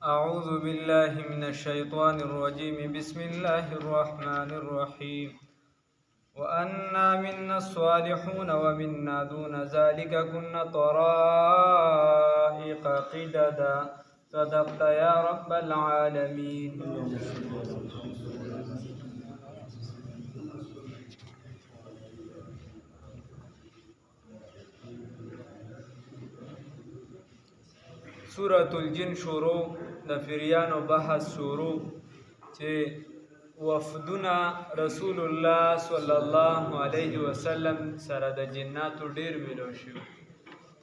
أعوذ بالله من الشيطان الرجيم بسم الله الرحمن الرحيم وأنا منا الصالحون ومنا دون ذلك كنا طرائق قددا صدقت يا رب العالمين. سورة الجن شروع د فریانو بحث شروع چې وفدنا رسول الله صلی الله علیه وسلم سره د جناتو ډیر ملو شو.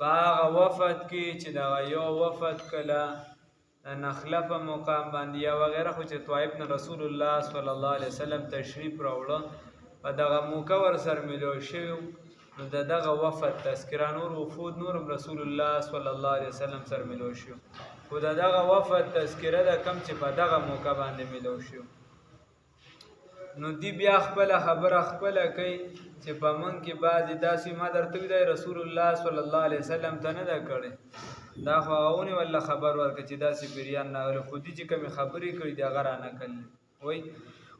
په هغه وفد کې چې دغه یو وفد کله د نخله په مقام باندې یا وغیره خو چې طائف نه رسول الله صلی الله علیه وسلم تشریف راوړه په دغه موقع ورسره ملو شو. نو دغه وفد تذکره نور وفود نورم رسول الله صلی الله علیه وسلم سره ملو شو. خو دغه وفد تذکره د کم چې په دغه موقع باندې ملو شو. نو دی بیا خپل خبره خپل کوي چې په من کې بعضې داسې ما درته وی دی رسول الله صلی الله علیه وسلم ته نه ده کړی. دا خو هغونې والله خبر ورکړه چې داسې پیریان راغلي، خو دي چې کومې خبرې کړي دي هغه رانقلي. وایي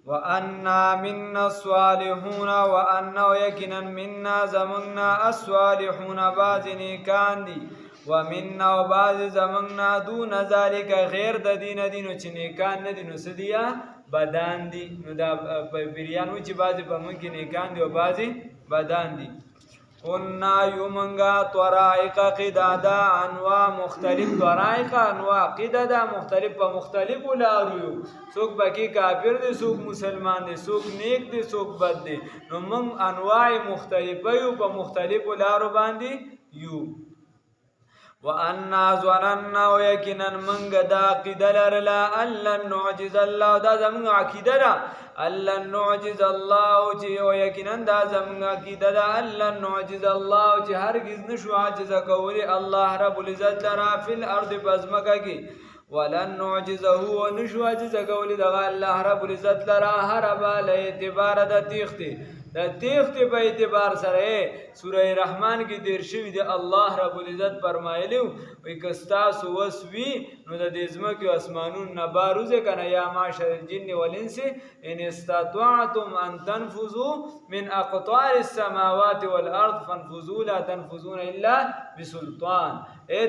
وَأَنَّا مِنَّا الصَّالِحُونَ وَأَنَّا یقینا منا زمننا الصالحون بعض نیکان دي ومنا و بعض زمننا دون ذلك غیر د دین دینو چې نیکان نه دي نو څه دي بدان دي. نو دا پیریانو چې بعضې په موږ کې نیکان دي او بعضې بدان دي. كنا يومنگا طرائق قدادا انواع مختلف طرائق انواع قدادا مختلف په مختلف لارو یو، څوک پکې کافر دي څوک مسلمان دي څوک نیک دي څوک بد دي. نو موږ انواع مختلفه یو په مختلفو لارو باندې یو. وَأَنَّا ظَنَنَّا وَيَقِينًا مَنْ دا عقیده لرله ان لن نعجز الله، دا زموږ عقیده ده ان لن نعجز الله، چې یقینا دا زموږ عقیده ده ان لن نعجز الله، چې هرگز نشو عاجزه کولی الله رب العزت لرا فی الارض پزمکه کې ولن نعجزه ونشو عاجزه کولی دغه الله رب العزت لرا هربا له اعتبار د تیختې د تیختې په اعتبار سره سوره رحمان کې تیر شوي دی. الله رب العزت فرمایلی وایي که ستاسو وس وي نو د دې ځمکې او اسمانونو نه بار وځئ که نه یا معشر الجن والانس ان استطعتم ان تنفذوا من اقطار السماوات والارض فانفذوا لا تنفذون الا بسلطان.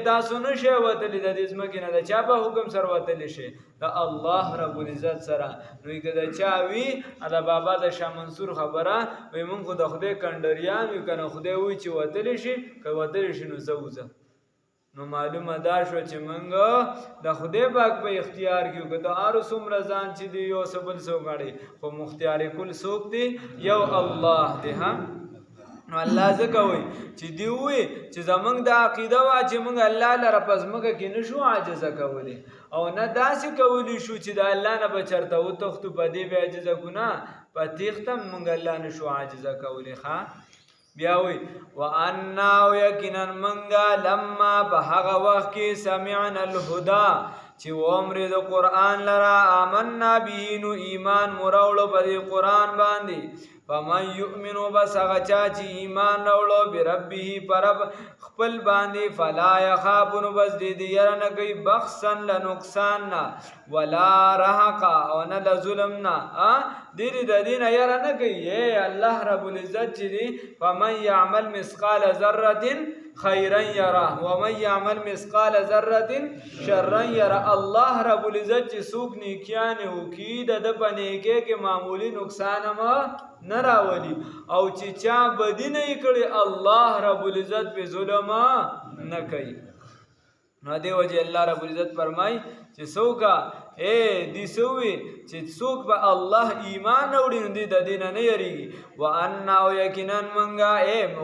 تاسو نشئ وتلی د دې ځمکې نه د چا په حکم سره وتلی شئ؟ د الله رب العزت سره. نو که د چا وي د بابا د شاه منصور خبره وایي مونږ خو د خدای کنډریان یو که نه خدای وایي چې وتلی شي که وتلی شي نو زه وځه. نو معلومه دا شوه چې مونږ د خدای پاک په اختیار کې یو. که د هر څومره ځان چې دی یو څه بل څوک غواړي خو مختیار کل څوک دی؟ یو الله دی. نو الله ځکه وایي چې دی وایي چې زمونږ د عقیده وه چې مونږ الله لره په ځمکه کې نه شو عاجزه کولی او نه داسې کولی شو چې د الله نه به چېرته وتښتو په دې به عاجزه کړو. نه په تیښته مونږ الله نه شو عاجزه کولی. بیا وایي وَأَنَّا یقینا مونږه لما په هغه وخت کې سمعنا الهدى چې وامرې د قرآن لره آمنا به نو ایمان مو راوړو په دې قرآن باندې. فمن یؤمنو بس هغه چا چې ایمان راوړو بربه په رب خپل باندې فلا یخاف نو بس دې یره نه کوي بخسن له نقصان نه ولا رهقا او نه له ظلم نه دې د دې نه یره نه کوي. الله رب العزت چې دی فمن یعمل مثقال ذره خیرا یره ومن یعمل مثقال ذره شرا یره. الله رب العزت چې څوک نیکیانې وکړي د ده په نیکۍ کې معمولي نقصان هم نه راولي او چې چا بدي نه یې کړې الله رب العزت پې ظلم نه کوي. نو دې وجې الله رب العزت فرمایي چې څوک دې څه ووي چې څوک به الله ایمان راوړي نو دې د دې نه نه یېرېږي. وَأَنَّا یقینا مونږه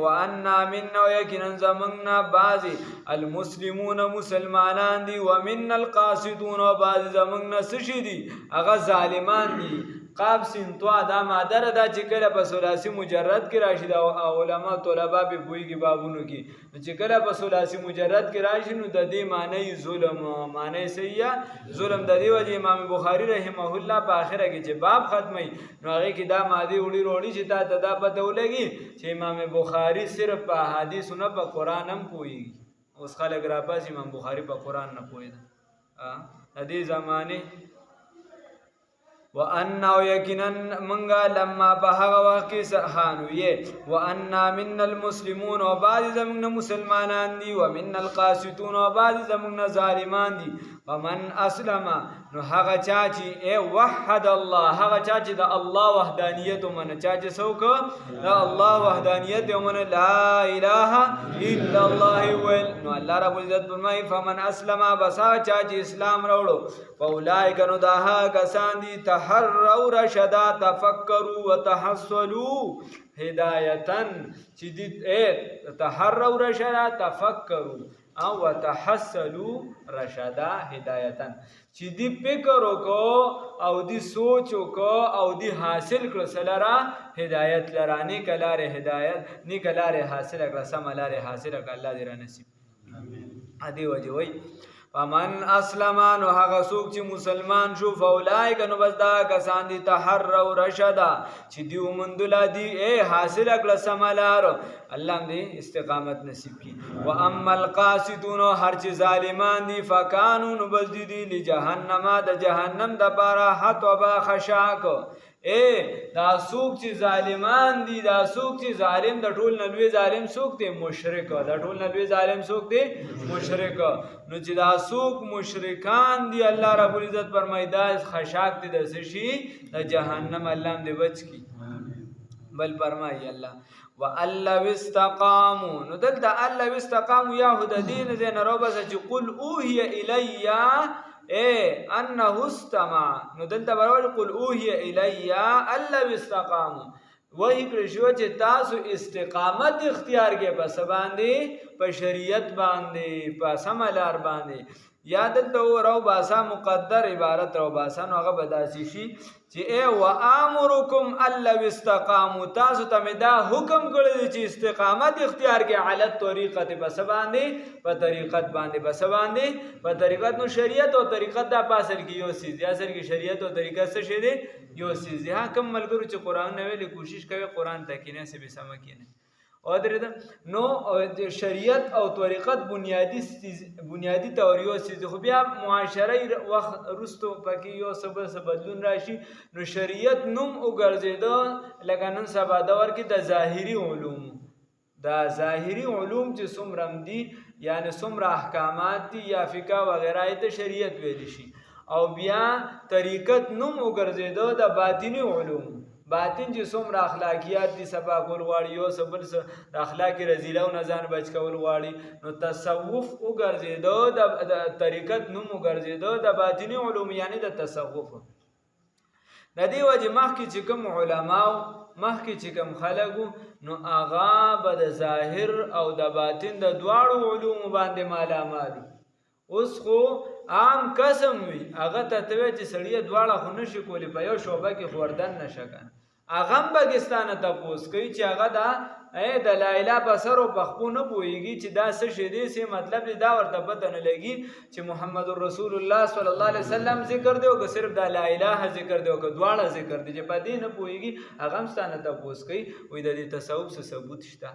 وَأَنَّا مِنَّا یقینا زمونږ نه بعضې المسلمون مسلمانان دي ومنا القاسطون او بعضې زمونږ نه څه شي دي هغه ظالمان دي. قاب سینتوا دا مادر دا چې کله په ثلاثي مجرد کې راشي د علما طلبا به پوهېږي بابونو کې نو چې کله په ثلاثي مجرد کې راشي نو د دې معنی ظلم معنی صحیح ظلم. د دې وجې امام بخاري رحمه الله په آخره کې چې باب ختموي نو هغې کې دا مادې وړي روړي چې تا ته دا پته ولګي چې امام بخاري صرف په احادیثو نه په قرآن هم پوهېږي. اوس خلک راپاسي امام بخاري په قرآن نه پوهېده. دې زمانه وأن يقينا منغا لما بهغ واقع سحانو يه وأن من المسلمون وبعض زمنا مسلمانان دي ومن القاسطون وبعض زمنا ظالمان دي ومن أسلم نو هغه چاچی اے وحد الله هغه چاچی د الله وحدانیت ومن چاچی سوک د الله وحدانیت ومن لا اله الا الله ول نو الله رب العزت فرمای فمن اسلم بسا چاچی اسلام راوړو فاولائک نو دها کسان دي تحروا رشدا تفکروا وتحصلوا هدایتن چې دې تحروا رشدا تفکروا او وتحصلوا رشدا هدایتن چې دی فکر وکړو او دی سوچ وکړو او دی حاصل کړو سلرا هدایت لرانه کلاره هدایت نه کلاره حاصل کړه سم لاره حاصل کړه الله دې را نصیب ادي وجوي فمن اسلمان هغه څوک چې مسلمان شو فولایک نو بس دا کسان دي تحروا رشدا چې دی ومندلا دی اے حاصل کړه سملار الله دې استقامت نصیب کړي و اما القاسطون هر چې ظالمان دي فکانوا نو بس دي لجهنم د جهنم د بارا حت وبا خشاک اے دا سوق چې ظالمان دي دا سوق چې ظالم د ټول نلوي ظالم سوق دي مشرک د ټول نلوي ظالم سوق دي مشرک نو چې دا سوق مشرکان دي الله رب العزت فرمایي دا خشاک دي د سشي د جهنم الله دې بچ کی بل فرمایي الله والله واستقاموا نو دلته الله واستقاموا يهود دین زين روبس چې قل اوهي الیا اے انه استمع نو دلته برابر قل اوهي الیا الله واستقاموا وہی کرشو چې تاسو استقامت اختیار کې بس باندې په شریعت باندې په سملار باندې یاد ته رو باسا مقدر عبارت رو باسا نو هغه بداسي شي چې اے وامرکم الله واستقاموا تاسو ته دا حکم کړی چې استقامت اختیار کې علت طریقت بس باندې په طریقت باندې بس باندې په طریقت نو شریعت او طریقت دا پاسر کې یو سیز یا سر کې شریعت او طریقت څه شه دي یو سیز ها کوم ملګرو چې قران نه ویلي کوشش کوي قران ته کینه سه به سم کینه او درې نو شریعت او طریقت بنیادی توریو سیز خو بیا معاشره وخت رستو پکې یو سبب بدلون راشي نو شریعت نوم وګرځیدو لکه نن سبا دور کې د ظاهری علوم دا ظاهری علوم چې څومره دي یعنی څومره احکامات دي یا فقہ وغیرہ د شریعت ویل شي او بیا طریقت نوم وګرځیدو د باطینی علوم باطن چې څومره اخلاقیات دي سبا کول غواړي یو سبل د اخلاقی رذیله او نزان بچ کول غواړي نو تصوف وګرځیدو د طریقت نوم وګرځیدو د باطینی علوم یعنی د تصوف د دې وجه مخکې چې کوم علماو مخکې چې کوم خلکو نو هغه به د ظاهر او د باطن د دواړو علوم باندې مالامال اوس خو عام قسم وي هغه ته توی چې سړی دواړه خو نشي کولی په یو شعبه کې خوردن نشکن هغه پاکستان ته پوس کوي چې هغه دا د لا اله بسر او بخپو نه پويږي چې دا څه شی دی سي مطلب دا ورته پته نه لګي چې محمد رسول الله صلی الله علیه وسلم ذکر دی او که صرف د لا اله ذکر دی او که دواړه ذکر دی چې په دې نه پويږي هغه ستانه ته پوس کوي وې د دې تصوف څه ثبوت شته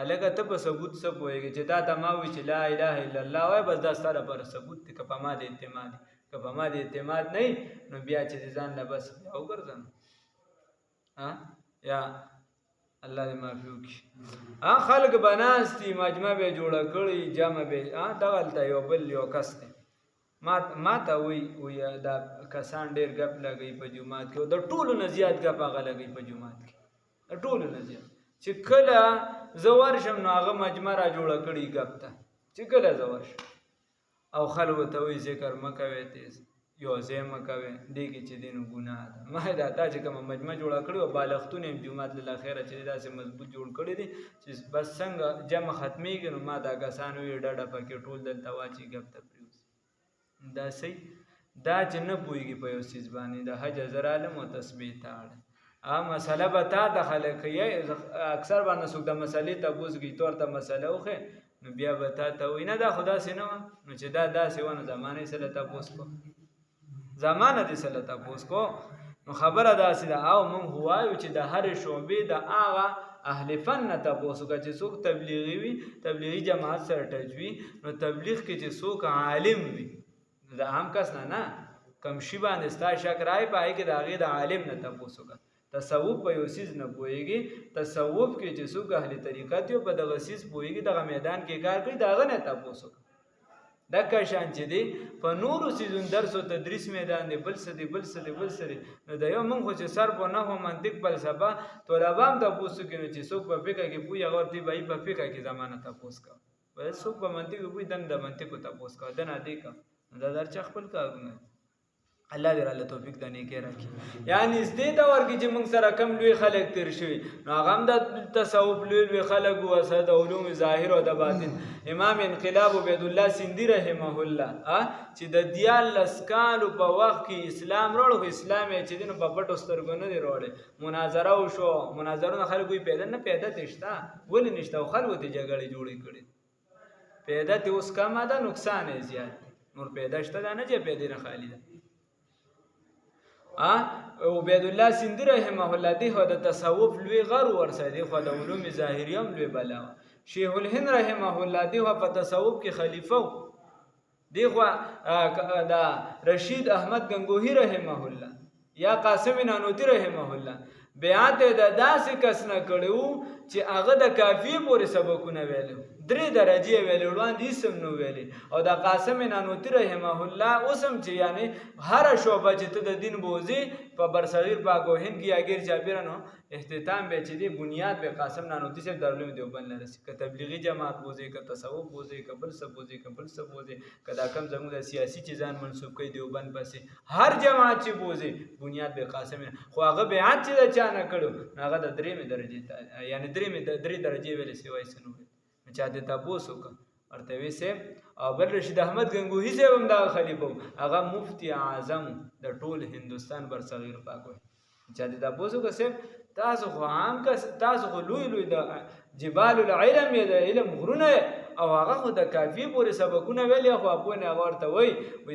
الګا ته په ثبوت څه پويږي چې دا تماوي چې لا اله الا الله وای بس دا ستاره پر ثبوت ته په ما د اعتماد که په ما د اعتماد نه نو بیا چې ځان لا بس او ګرځم یا الله دې معافي وکړي خلق بناستی مجمع به جوړه کړی جمع به دغلته یو بل یو کس دی ما ته وی دا کسان ډیر غپ لګي په جمعات کې د ټولو نه زیات غپ هغه لګي په جمعات کې د ټولو نه زیات چې کله زوار شم نو هغه مجمع را جوړه کړی غپ ته چې کله زوار شم او خلکو ته وی ذکر مکوي تیز یو زم کوي دیږي چې دینو ګناه ده ما دا تا چې کوم مجمع جوړه کړو بالغتونه جمعات له خیره چې داسې مضبوط جوړ کړی دي چې بس څنګه جمع ختميږي نو ما دا کسانو یې ډډه پکې ټول دلته واچي غپ ته پریوس دا سي دا چې نه پويږي په یو سیس باندې د حج زرالم او تسبیح تاړه مسله به تا دخل کوي اکثر باندې څوک د مسلې ته بوزږي تور ته مسله وخه نو بیا به تا ته وینه دا خدا سينه نو چې دا داسې ونه زمانه سره تاسو کو زمانه دې سره تاسو کو نو خبره داسې ده او مونږ هوایو چې د هر شعبې د هغه اهل فن تاسو کا چې څوک تبلیغي وي تبلیغي جماعت سره ټچوي نو تبلیغ کې چې څوک عالم وي د عام کس نه کم شي باندې ستا شک راي په هغې کې د هغې د عالم نه تپوس وکړه. تصوف په یو څیز نه پوهېږي، تصوف کې چې څوک اهل طریقت یو په دغه څیز پوهېږي، دغه میدان کې کار کوي، د هغه نه تپوس وکړه. دکه شان چې دی په نورو څیزونو درس و تدریس میدان دی، بل څه دی بل څه دی بل څه دی، نو د یو موږ خو چې صرف و نحو منطق فلسفه طلبه هم تپوس وکړي، نو چې څوک په فقه کې پوهي هغه ورته وایي په فقه کې زمانه تپوس کوه، څوک په منطق کې پوهي دن د منطقو تپوس کوه، د نه دی کوه. دا د هر چا خپل کارونه. الله دې راله توفیق د نیکۍ راکړي. یعنی دې دور کې چې موږ سره کم لوی خلک تیر شوي، نو هغه هم د تصوف لوی خلک وو، د علوم ظاهر او د باطن. امام انقلاب عبید الله سندي رحمه الله چې د 14 کالو په وخت کې اسلام راوړ، خو اسلام یې چې دی نو په پټو سترګو نه دی راوړی. مناظره وشو، مناظرونه خلک وایي پیدا نه پیدا ته شته، ولې نشته؟ او خلکو ته جګړې جوړې کړې. پیدا ته اوس کمه ده، نقصان یې زیات دی. نور پیدا شته دا نه چې پیدا نه خالی ده. عبید الله سندي رحمه الله دی خو د تصوف لوی غر ورسره دی، خو د علوم ظاهریه هم لوی بلا. شیخ الهند رحمه الله دی خو په تصوف کې خلیفه دی، خو دا رشید احمد گنگوهی رحمه الله یا قاسم نانوتی رحمه الله بیعت د داسې کس نه کړو چې هغه د کافی پورې سبقونه ویلو، 3 درجې ویلې، وړاندې اسم نو ویلې. او د قاسم نانوتی رحمه الله اوسم چې یعنی هر شعبه چې ته د دین بوزي په برصغیر پاکوهند کې اگر چاپیرانو اختتام به چې دی بنیاد به قاسم نانوتی صاحب دارالعلوم دیوبند لرسي، که تبلیغی جماعت بوزي، که تصوف بوزي، که بل څه بوزي، که بل څه بوزي، که دا کم زموږ د سیاسي چیزان منسوب کوي دیوبند پسې، هر جماعت چې بوزي بنیاد به قاسم. خو هغه بیعت چې د چا نه کړو هغه د 3 درجې یعنی 3 درجې ویلې سوای سنو چا دې تاسو وکړه ورته وی سه. او بل رشید احمد گنگوهی صاحب هم دا خلیفہ، هغه مفتی اعظم د ټول هندستان برصغیر پاک وي. چا دې تاسو وکړه تاسو خو عام کس، تاسو خو لوی د جبال العلم د علم غرونه، او هغه خو د کافی پورې سبقونه ویلي، خو په نه ورته وای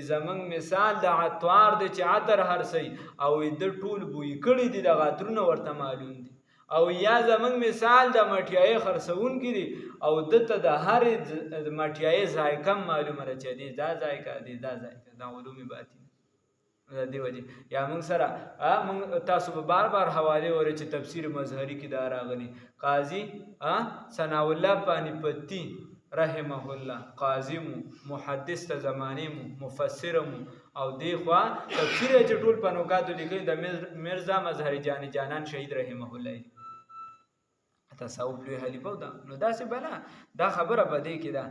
زمنګ مثال د عطار د چې عطر هرسي او د ټول بوې کړي دي د عطرونه ورته معلوم دي، او یا زمنګ مثال د مټیای خرڅون کې دي او دته د هر مټیای ذایقه معلومه راځي دي، دا ذایقه دي، دا ذایقه د علوم باطن دی وجه. یا موږ سره موږ تاسو به بار حواله ورې چې تفسیر مظهری کې دا راغلي. قاضي ثناء الله پانیپتی رحمه الله قاضي مو، محدث ته زمانه مو، مفسر مو، او دی خوا تفسیر چې ټول په نوکاتو لیکي د مرزا مظهری جانان شهید رحمه الله. تصوف لوی خلیفہ ده، نو داسې بلا دا خبره به دی کې ده.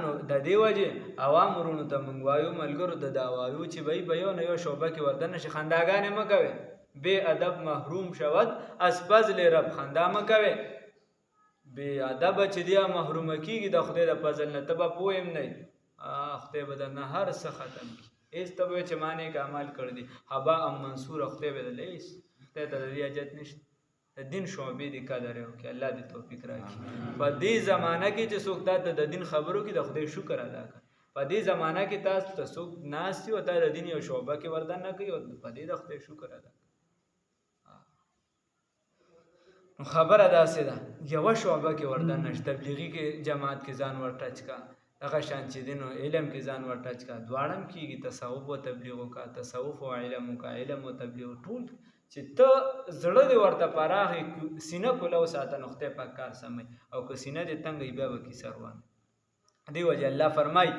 نو د دې وجې عوام ورونو ته موږ وایو، ملګرو ته دا وایو چې به یو نه یو شعبه کې وردن شي، خنداګانې مه کوئ، بې ادب محروم شود از فضل رب، خندا مه کوئ. بې ادبه چې دی محرومه کېږي د خدای د فضل نه، ته به پوه هم نه یې، خدای به درنه هر څه ختم کړي. هېڅ ته به وایي چې ما نیک اعمال کړي دي، هباء منصوره، خدای به درله هېڅ، خدای ته د دې حاجت نشته. د دین شعبې د قدر وکړي، الله دې توفیق راکړي. په دې زمانه کې چې څوک تا ته د دین خبرو کې د خدای شکر ادا کړه. په دې زمانه کې تاسو ته څوک ناست وي او تا د دین یو شعبه کې وردن نه کوي، په دې د خدای شکر ادا کړه. خبره داسې ده یوه شعبه کې وردن نشته، تبلیغي کې جماعت کې ځان ور ټچ کا، هغه شان چې دی نو علم کې ځان ور ټچ کا، دواړه هم کېږي، تصوف او تبلیغ وکړه، تصوف او علم وکړه، علم او تبلیغ ټول چې ته زړه دې ورته پراخې سینه کوله وساته نو خدای پاک کار سموي، او که سینه دې تنګه وي بیا به کیسه روانه. دې وجې الله فرمایي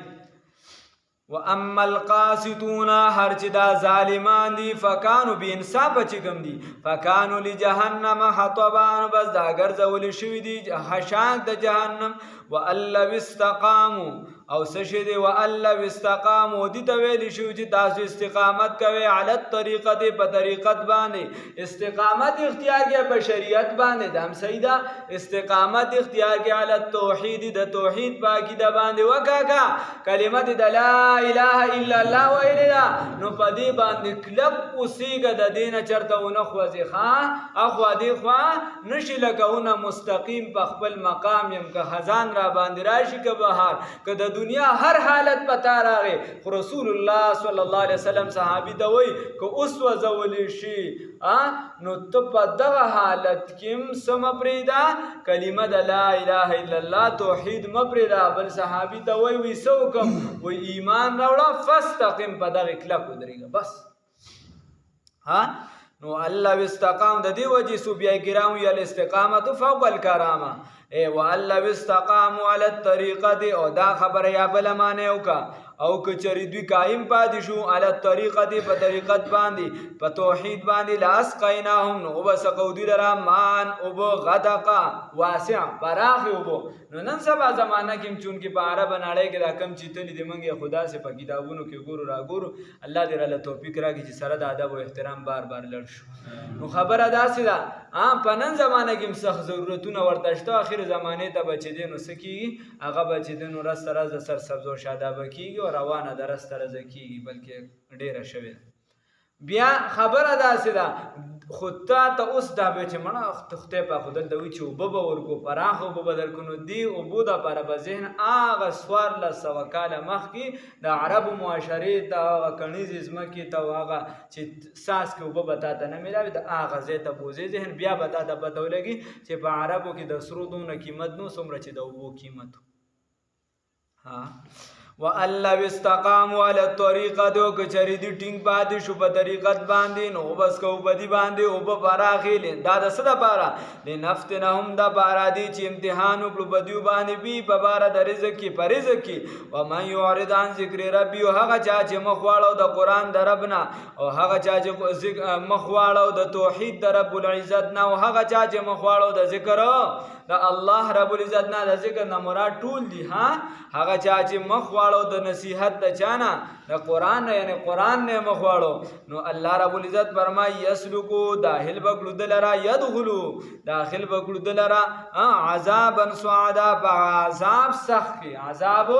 واما القاسطون هر چې دا ظالمان دي فکانو بې انصافه چې کوم دي فکانو لجهنم حطبا، بس دا ګرځولي شوي دي خشاک د جهنم. وان لو استقاموا او څه شی دی وان لو استقاموا دي ته ویلی شوي چې تاسو استقامت کوئ علی الطریقه په طریقت باندې، استقامت اختیار کړئ په شریعت باندې، دا هم صحیح ده. استقامت اختیار کړئ علی التوحید د توحید په عقیده باندې وکاکا کلمه د لا اله الا الله ویلی ده، نو په دې باندې کلک اوسېږه، د دې نه چېرته ونه خوځې اخوا دې خوا نشي لکهونه مستقیم په خپل مقام یم، که خزان را باندې راشي که بهار، که د دنیا هر حالت پتا راغې خو رسول الله صلی الله علیه وسلم صحابي ته وایي که اوس وځولی شي نو ته په دغه حالت کې هم څه مه پرېږده کلمه د لا اله الا الله توحید مه پرېږده بل صحابي ته وایي څه وکړم وایي ایمان راوړه فاستقم په دغې کلک ودرېږه بس نو الله واستقام د دې وجې صوفیای کرام وی الاستقامت فوق الکرامه والله واستقاموا على الطریقه او دا خبره یا بل معنی وکړه او کچری دوی قائم پاتې شو علی الطریقه په طریقت باندې په توحید باندې لاسقیناهم نو وبسقوا دوی لرا مان او غدقا واسع فراخ او نو نن سبا زمانہ کې چونکې په عرب نړۍ کې دا کم چیتلی دی منګه خدا سے په کتابونو کې ګورو را ګورو الله دې را توفیق راکړي چې سره د ادب او احترام بار بار لړ شو نو خبره داسې ده په نن زمانہ کې سخت ضرورتونه ورته شته اخر زمانه ته بچی دي نو سکی هغه بچی دي نو رست راز سر سبز او شادابه کیږي او روانه درست راز کیږي بلکې ډیره شوی بیا خبره داسې ده خود ته اوس دا به چې مړه تخته په خدای د وی چې وبو ورکو پراخ وبو بدل کنو دی او بو د پر په ذهن اغه سوار له سوکاله مخ کې د عرب معاشري ته کنيز ازمکه ته هغه چې ساس کې وبو بتا ته نه ملاوي د اغه زه ته بوزي ذهن بیا بتا ته بدولږي چې په عربو کې د سرودونو قیمت نو څومره چې د وبو قیمت والله واستقاموا على الطريقه دو کچری دی ټینګ پاتې شو په طریقت باندې نو بس کو بدی باندې او په پراخیل دا د صدا پارا لنفتنهم دا پارا دی چې امتحان وکړو بدیو باندې بي په بار د رزق کې پر رزق کې و من يعرض عن ذکر ربي او هغه چا چې مخواړو د قران د ربنا او هغه چا چې مخواړو د توحید د رب العزت نه او هغه چا چې مخواړو د ذکر د الله رب العزت نه د ذکر نه مراد ټول دي هغه چا چې مخواړو د نصیحت د چانا د قران نه یعنی قران نه مخواړو نو الله رب العزت فرمای یسلکو داخل بغلو دلرا يدخلو داخل بغلو دلرا عذابا سعدا عذاب سخت عذاب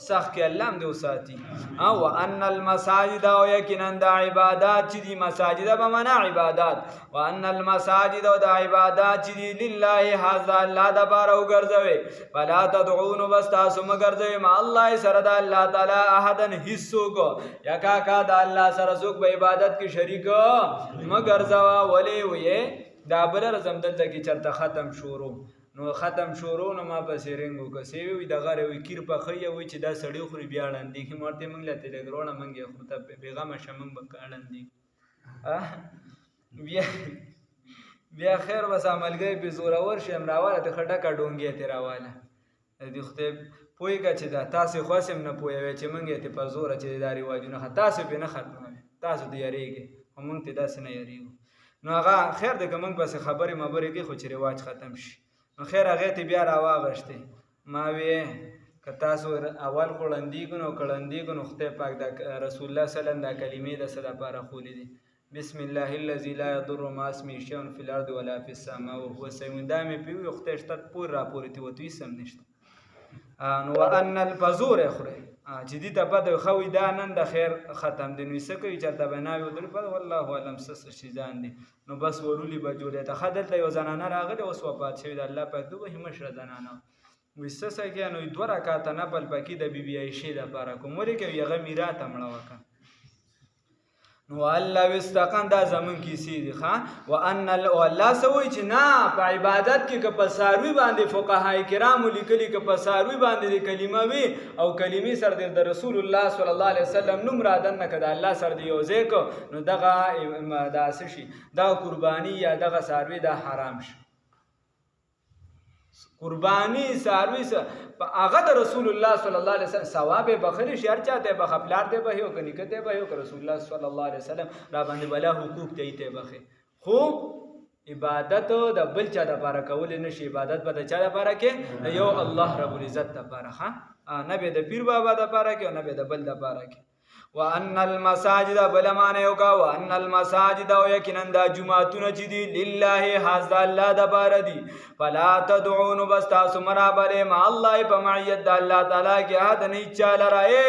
سخت الله هم دې وساتي او ان المساجد او یقینا د عبادت چې دي مساجد به معنا عبادت وان المساجد او د عبادت چې دي لله هذا الله د بار او ګرځوي فلا تدعون بس تاسو مګرځوي ما الله سره د الله تعالی احدن حصو کو یا کا د الله سره څوک په عبادت کې شریک مګرځوا ولي وې دا بل زمدل کې چرته ختم شروع نو ختم شروع نو ما پسې رنګو کسي وي د غره وي کیر په خي وي چې دا سړی خوري بیا لاندې کې مرته منګ لته لګرونه منګي خو ته پیغام شمن بکاندي بیا خیر بس عملګي به زورور شم راواله ته خټه کا ډونګي ته راواله دې خو پویګه چې دا تاسو خاصم نه پویوي چې منګه ته په زور چې داري واجونه تاسو به نه ختمه تاسو دې یریږي هم ته داس نه یریږو نو هغه خیر د کوم پس خبرې مبرې کې خو چې رواج ختم شي نو خیر هغه ته بیا راواغشته ما وی که تاسو اول کړندې ګنو خدای پاک د رسول الله صلی الله علیه وسلم د کلمې د صدا لپاره خولې دي بسم الله الذي لا يضر مع اسمه شيء في الارض ولا في السماء وهو السميع دامه پیو خدای شت پور را پورې ته وتی سم نشته نو ان الفزور اخره چې دې ته په خوي دا نن د خیر ختم دي نو څه کوي چرته بناوي ودل په والله علم سس شي ځان دي نو بس ورولي به جوړه ته خدل ته یو زنانه راغله اوس وفات شوی د الله پاک دوه همشه زنانه وسسه کې نو دوه رکعات نه بل پکې د بیبي عائشه د لپاره کوم ورې کې یغه میراث مړه وکړه نو الله واستقام دا زمون کیسې دي وان الله سوي چې نه په عبادت کې که په ساروي باندې فقهای کرام لیکلي که په ساروي باندې کلمه وي او کلمې سره د رسول الله صلی الله علیه وسلم نوم را دن نه کده الله سره دی یو ځکه نو دغه داسه شي دا قرباني یا دغه ساروي دا حرام شي قربانی ساروی هغه د رسول الله صلی الله علیه وسلم ثواب بخری شهر چاته بخپلار ته به یو کني کته به یو رسول الله صلی الله علیه وسلم را باندې بلا حقوق ته بخي خو عبادت د بل چا د لپاره کول نشي عبادت به د چا د لپاره کې یو الله رب العزت د لپاره نه به د پیر بابا د لپاره کې نه به د بل د لپاره کې وان المساجد بلمانه یوکا وان المساجد او یقینا دا جمعتون چې دي لله حاز الله د بار دي فلا تدعون بس تاسو مرابره ما الله په معیت د الله تعالی کې احد نه چاله راي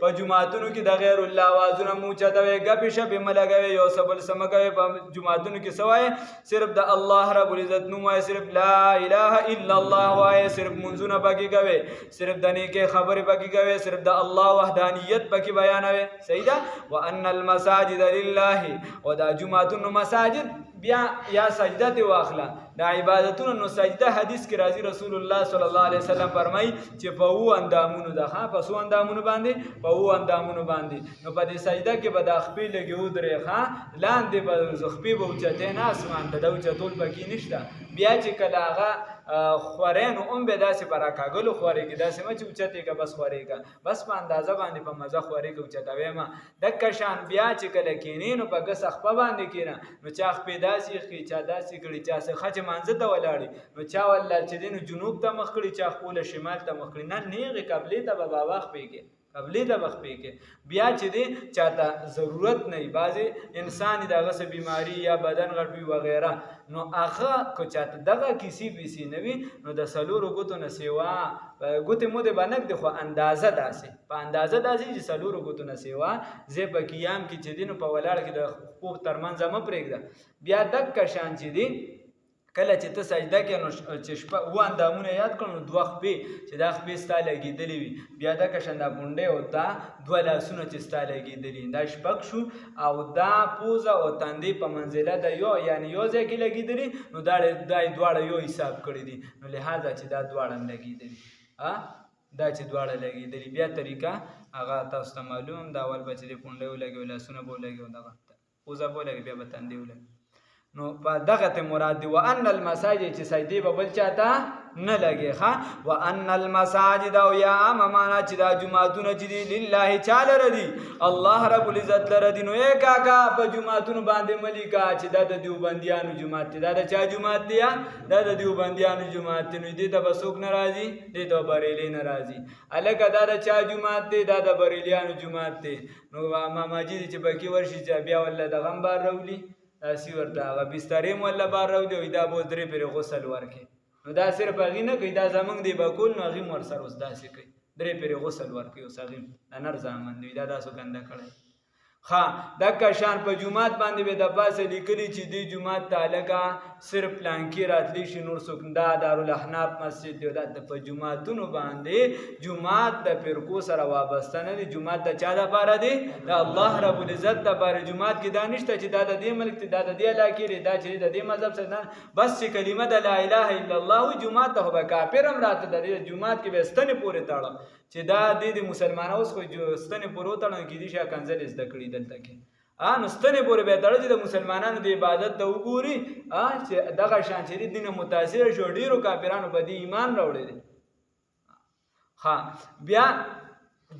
په جمعتون کې د غیر الله وازونه موچته غب شپ ملګوي یو سبل سمګوي په جمعتون کې سوای صرف د الله رب العزت نوم وای صرف لا اله الا الله وای صرف منځونه پکې کوي صرف د نیکه خبره پکې کوي صرف د الله وحدانیت پکې بیانوي صحیح ده وان المساجد لله او دا جمعتون مساجد بیا یا سجده ته واخلا دا عبادتونو نو سجده حدیث کې راځي رسول الله صلی الله علیه وسلم فرمای چې په وو اندامونو ده ها په سو اندامونو باندې په وو اندامونو باندې نو په دې سجده کې به د خپل لګي ودرې ها لاندې به زخپې به اوچته نه اسمان ته د اوچتول پکې نشته بیا چې کله هغه خورین هم به داسې براکاګلو خوري کې داسې مچ اوچته کې بس خوري کا بس په اندازه باندې په مزه خوري کې اوچتاوي ما د کشان بیا چې کله کینینو په غس خپه باندې کینا نو چا خپې داسې کې چا داسې کړي چا څه خچ مانزه ته ولاړی نو چا ولل چې دین جنوب ته مخ کړي چا خپل شمال ته مخ کړي نه نیغه قبله ته بابا واخ پیږي قبلی د وخت کې بیا چې دی چاته ضرورت نه بازي انسان دغه څه بیماری یا بدن غړوي وغیرہ نو هغه کو چاته دغه کسی بیسی نوي نو د سلورو غوتو نه سیوا غوته مو د باندې د خو اندازه داسي په اندازه داسي چې سلورو غوتو نه سیوا زه په قیام کې چې دین په ولاړ کې د خوب ترمنځ ما پرېږده بیا دک کشان چې دی کله چې ته سجده کې نو چې شپه و اندامونه یاد کړو دوه خپې چې دا خپې ستا لګېدلې وي بیا دا کشنده غونډې او دا دوه لاسونه چې ستا لګېدلي دا شپږ شو او دا پوزه او تندې په منزله د یو یعنی یو ځای کې لګېدلي نو دا دواړه یو حساب کړي دي نو لهذا چې دا دواړه لګېدلي دا چې دواړه لګېدلي بیا طریقه هغه تاسو ته معلوم دا اول به چې د پونډې ولګوي لاسونه به ولګوي دغه پوزه به ولګوي بیا به تندې ولګوي نو په دغه ته مراد دی وان المساجد چې سجدي به بل چاته نه لګي ښا وان المساجد او یا معنا چې دا جمعتون چې دی لله چاله ردی الله رب العزت لردی نو یک کاکا په جمعتون باندې ملیکا چې دا د دیوبندیانو جمعت دی دا د چا جمعت دی دا د دیوبندیانو جمعت دی نو دې ته بسوک ناراضي دې ته بریلی ناراضي الکه دا د چا جمعت دی دا د بریلیانو جمعت دی نو ماما جی چې بکی ورشي چې بیا ول د غمبار رولي اسی ورته هغه بسترې مولا بار راو دی دا بو درې پر غسل ورکې نو دا صرف هغه نه کوي دا زمنګ دی بکول نو هغه مر سر اوس داسې کوي درې پر غسل ورکې اوس هغه نر زامن دی دا تاسو کنده کړی ها دا کشان په جمعات باندې به د پاسه لیکلي چې دی جمعات تعلقه صرف پلانکی راتلی شي نور سکندا دارالاحناف مسجد دی د په جمعاتونو باندې جمعات د فرقو سره وابسته نه دی جمعات د چا د پاره دی د الله رب العزت د پاره جمعات کې دانشته چې دا د دې ملک ته د دې علاقې دا چې د دې مذهب سره بس چې کلمه د لا اله الا الله جمعات ته به کافر هم راته د جمعات کې به ستنه پورې تاړه چې دا د مسلمانانو اوس خو ستنه پورې تاړه کې دي چې کنځل زده کړی دلته کې نو ستنه پورې به تړل چې د مسلمانانو د عبادت ته وګوري چې دغه شان چې دین متاثر شو ډیرو کافرانو په دې ایمان راوړي دي ها بیا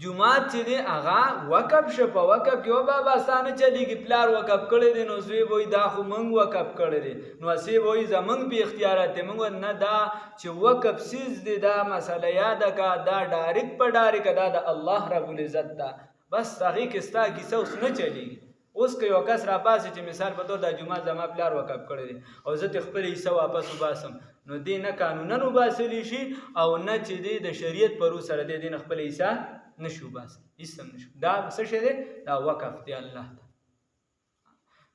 جمعات چې دی هغه وقف شو په وقف کې او بابا ستانه چلیږي پلار وقف کړی دی نو زوی وای دا خو مونږ وقف کړی دی نو اسی وای زمونږ په اختیارات مونږ نه دا چې وقف سیز دی دا مسله یاد کا دا ډایرک په ډایرک دا د الله رب العزت دا بس هغه کې ستا کیسه اوس نه چلیږي اوس که یو کس را پاسې چې مثال په توګه د جمعه زما پلار وقف کړی دی او زه خپل حصہ واپس وباسم نو دی نه قانونا وباسلی شي او نه چې دی د شریعت پرو سره دی نه خپل حصہ نشو باس اسم نشو دا څه شه دی دا وقف دی الله ته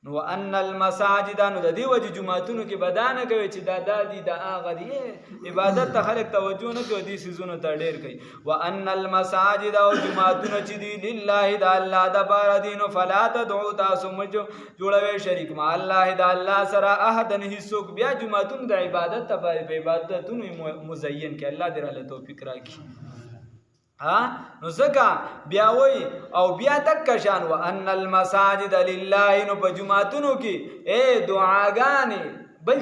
نو ان المساجد نو د دې وجه جمعتونو کې بدانه کوي چې دا دادی د اغه دی عبادت ته خلک توجه نه کوي دې سيزونو ته ډېر کوي وان المساجد او جمعتونو چې دی لله د الله د بار دین فلا تدعوا تاسو مجو جوړوي شریک ما الله د الله سره احد نه هیڅوک بیا جمعتونو د عبادت ته په عبادتونو مزین کې الله دې را توفیق راکړي نو زکا بیا وای او بیا تک کشان وان المساجد لله نو په جمعتونو کې اے دعاګانې بل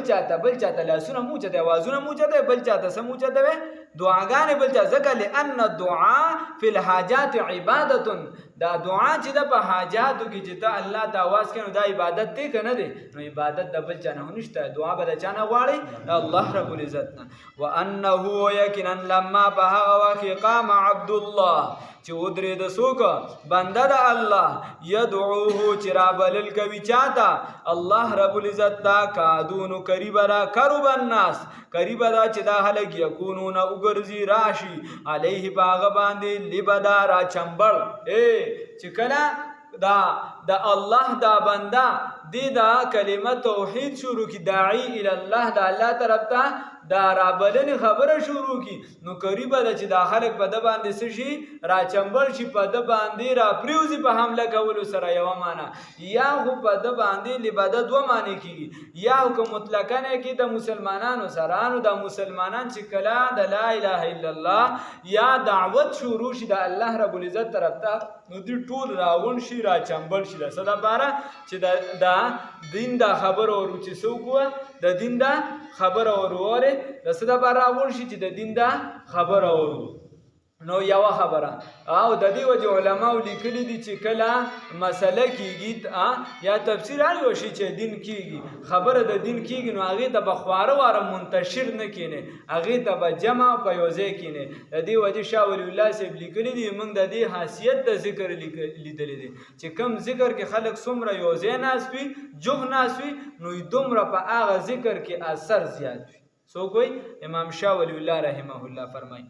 چاته لاسونه مو چته आवाजونه مو چته بل چاته سمو چته دعاګانې بل چا زکه لئن الدعاء فی الحاجات عبادت دا دعا چې د په حاجاتو کې چې ته الله ته आवाज کوي نو دا عبادت دی کنه دی نو عبادت د بل چا نه نشته دعا به د چا نه غواړي الله رب العزت نه وانه یقینا لما په هغه وخت قام عبد الله چې ودرې د څوک بنده د الله يدعوه چې رابلل کوي چاته الله رب العزت دا کادونو قریب را کروب الناس قریب دا چې دا خلک یکونون وګرځي راشي علیه باغ باندې لبدا را چمبل چې کله دا الله دا بنده دی دا کلمه توحید شروع کی داعی الی الله دا الله طرف ته دا رابلنې خبره شروع کی نو قریب ده چې دا خلک په د باندې څه شي را چمبل شي په د باندې را پریوزي په حمله کولو سره یو معنا یا خو په د باندې لباده دوه معنی کیږي یا خو مطلقاً کې د مسلمانانو سره نو د مسلمانان چې کله د لا اله الا الله یا دعوت شروع شي د الله رب العزت طرف ته نو دې ټول راون شي را چمبل شي د صدا بارا چې دا دین دا خبر اورو چې څوک د دین دا خبر اوروره د صدا بارا راون شي چې د دین دا خبر اورو نو یو خبره او د دې وجه علماء لیکلي دي چې کله مسله کیږي یا تفسیر هر شي چې دین کیږي خبره د دین کیږي نو هغه ته بخواره واره منتشر نه کینه هغه ته به جمع په یوځای کینه د دې وجه شاه ولی الله صاحب لیکلي دي موږ د دې حیثیت د ذکر لیدل دي چې کم ذکر کې خلک څومره یوځای ناسوي جوغ ناسوي نو دومره په هغه ذکر کې اثر زیات وي سو کوئی امام شاه ولی الله رحمه الله فرمایي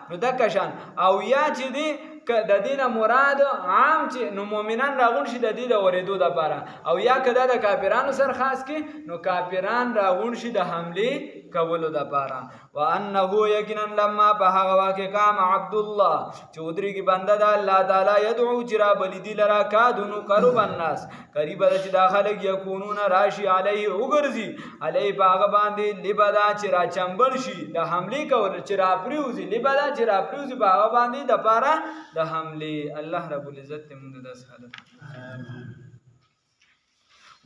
نو دا کشان او یا چې دی د دینه مراد عام چې نو مؤمنان راغون شي د دې د ورېدو د لپاره او یا کدا د کافرانو سره خاص کې نو کافران راغون شي د حمله کولو د لپاره وانه یقینا لما په هغه واقع قام عبد الله چودري کی بنده د الله تعالی يدعو جرا بلدی لرا کادونو قرب الناس قریب د چې داخله یکونون راشي علیه وګرځي علیه باغ باندې لبدا چې را چمبل شي د حمله کول چې را پریوزي لبدا چې را پریوزي باغ باندې د لپاره د حمله الله رب العزت موږ د حالت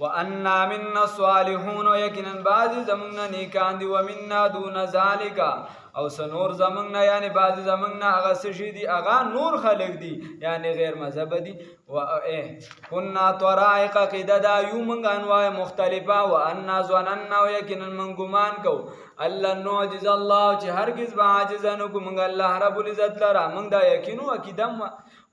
وَأَنَّا مِنَّا الصَّالِحُونَ یقینا بعضی زمونږ نیکان دي ومنا دون ذالک او سنور زمونږ یعنی بعضی زمونږ هغه څه دي هغه نور خلق دي یعنی غیر مذهب دي و كنا طرائق قددا یومنګ انواع مختلفه وَأَنَّا ظننا یقینا من ګمان کو الله نعجز الله چې هرگز به عاجز نه کوم الله رب العزت لرا موږ دا یقینو عقیدم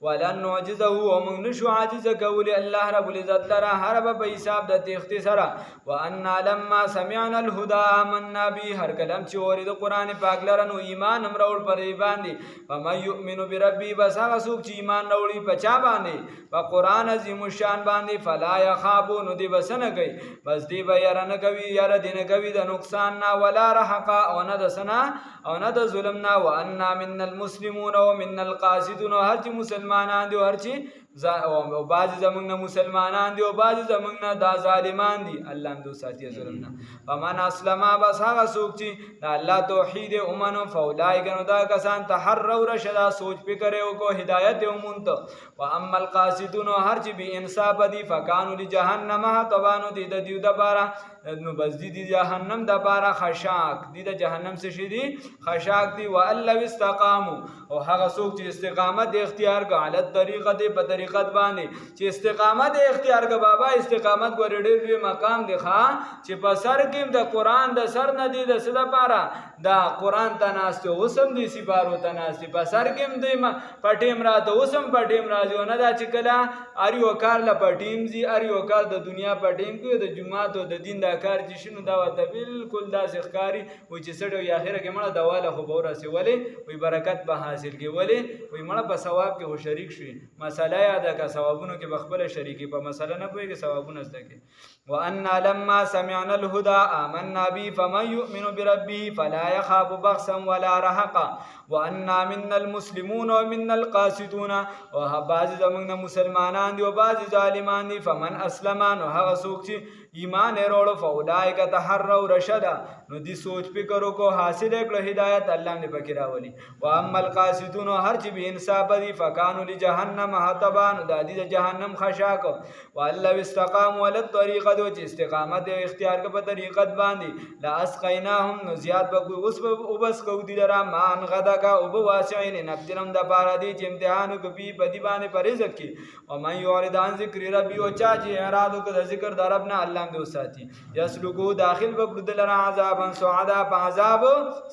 ولن نعجزه ومن نشو عاجز کولی الله رب العزت لرا هر په حساب د تختی سره وان لما سمعنا الهدى آمنا به هر کلم چې اورید قران پاک لره نو ایمان امرول پر باندې فمن يؤمن بربي بس هغه څوک چې ایمان راوړي په چا باندې په قران عظیم شان باندې فلا يخافون دی بسنه کوي بس دی به یاره نه کوي یاره دینه کوي د نقصان نه ولا رحق او نه د سنا او نه د ظلم نه وان من المسلمون ومن القاسدون هر چې مسلمانان دي هر چې او بعض زمونږ مسلمانان دي او بعض زمونږ دا ظالمان دي الله هم دو ساتي ظلم نه فمن اسلم بس هغه څوک چې د الله توحید اومنو فولای کنو دا کسان تحروا رشدا سوچ فکر او کو هدایت اومنت و اما القاسدون هر چې به انصاف دي فکانوا لجهنم طبانو دي د دیو د بارا نو بس دي جهنم د بارا خشاک دي د جهنم څخه شي دي خشاک دي والله استقاموا او هغه څوک چې استقامت اختیار کو علت طریقه دي په طریقت باندې چې استقامت اختیار کا بابا استقامت ګور ډېر لوی مقام دی ښا چې په سر کې د قران د سر نه دی د سده پاره دا قران ته ناشته وسم دي سپارو ته ناشته په سر کې دی پټیم راته وسم پټیم راځو نه دا چې کله اریو کار ل پټیم زی اریو کار د دنیا پټیم کې د جمعات او د دین دا کار چې شنو دا وته بالکل دا ځخکاری و چې سړیو یا اخره کې مړه دواله خو بورا سی ولی وی برکت به حاصل کی ولی وی مړه په ثواب کې هو شریک شي مساله یاد کا ثوابونو کې بخبل شریکی په مساله نه پوي کې ثوابونه زده کې وان لما سمعنا الهدى آمنا به فمن يؤمن بربه فلا يخاف بخسا ولا رهقا وان منا المسلمون ومنا القاسطون او بعض زمونږ مسلمانان دي او بعض ظالمان دي فمن اسلم نو هغه څوک چې ایمان وروړو فاولئک تحروا رشدا نو دی سوچ فکر کو حاصل کړه هدایت الله نے پکې راولي. واما القاسطون هر چې به انصاف دي فکانوا لجهنم حطبا نو د دې جهنم خشاک. والله استقاموا على الطريقه دو چې استقامت اختیار کړه په طریقت باندې لا اسقیناهم نو زیات به اوس وبس کو دي لرا مان غدا کا او واسعين نفترم د بار دي چې امتحان کوي په دې باندې پرېز کی. او من یعرض عن ذکر ربی او چا چې اعراض وکړي ذکر د رب نه الله دې وساتي یسلکو داخل وګړو دلرا عذابا سعدا په عذاب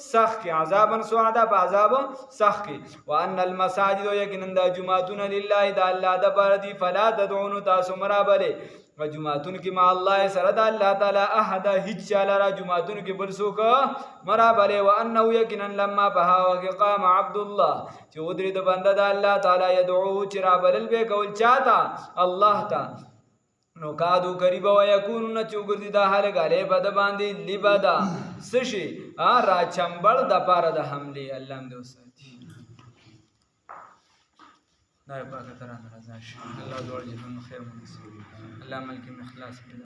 سخت کې عذابا سعدا په عذاب سخت کې. وان المساجد یقینا د جمعتون لله د الله د بار دي فلا تدعون تاسو مرابله و جمعتون کې ما الله سره د الله تعالی احد هیڅ چاله جمعتون کې بل څوک مرابله. وانه یقینا لما بها وقام عبد الله چې ودري د بنده د الله تعالی يدعو چې را بلل به کول چاته الله تا نو کادو قریبا و یکونون چوګردي د حال غاله بد باندې لبدا سشي را چمبل د پاره د حمله الله دې وساتي. دا پاک ترانه رضا شي الله دې ورجه خیر مونږ الله ملک اخلاص